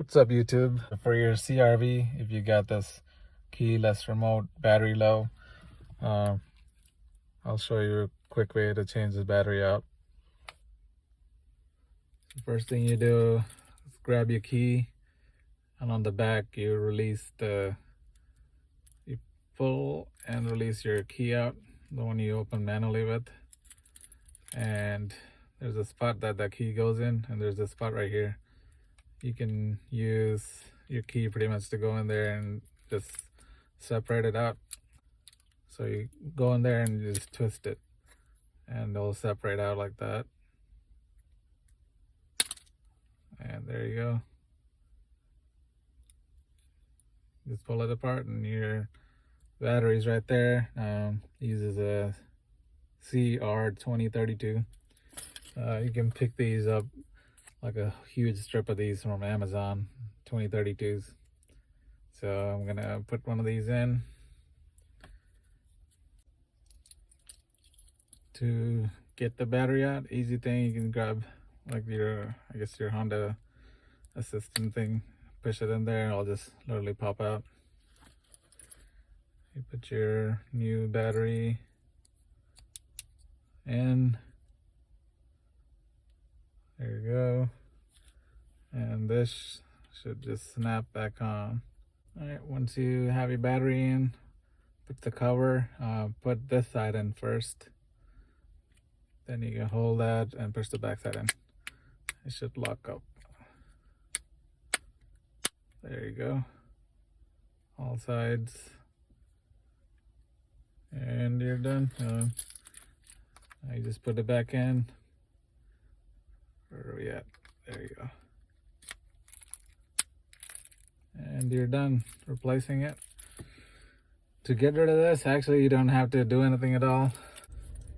What's up, YouTube? For your CRV, if you got this keyless remote, battery low, I'll show you a quick way to change the battery out. The first thing you do is grab your key, and on the back you pull and release your key out, the one you open manually with. And there's a spot that the key goes in, and there's a spot right here. You can use your key pretty much to go in there and just separate it out. So you go in there and you just twist it, and it'll separate out like that. And there you go. Just pull it apart, and your battery's right there. Uses a CR2032. You can pick these up, like a huge strip of these from Amazon, 2032s. So I'm gonna put one of these in. To get the battery out, easy thing, you can grab like your Honda assistant thing, push it in there, it'll just literally pop out. You put your new battery in. There you go. And this should just snap back on. Alright, once you have your battery in, put the cover, put this side in first. Then you can hold that and push the back side in. It should lock up. There you go. All sides. And you're done. Now you just put it back in. Where are we at? There you go. And you're done replacing it. To get rid of this, actually you don't have to do anything at all.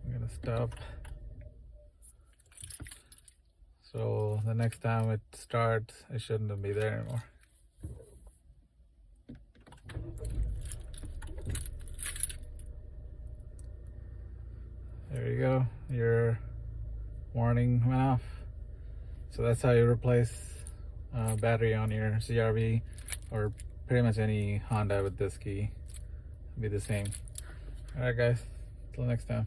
I'm gonna stop. So the next time it starts, it shouldn't be there anymore. There you go. Your warning went off. So that's how you replace battery on your CRV, or pretty much any Honda with this key. It'll be the same. Alright guys, till next time.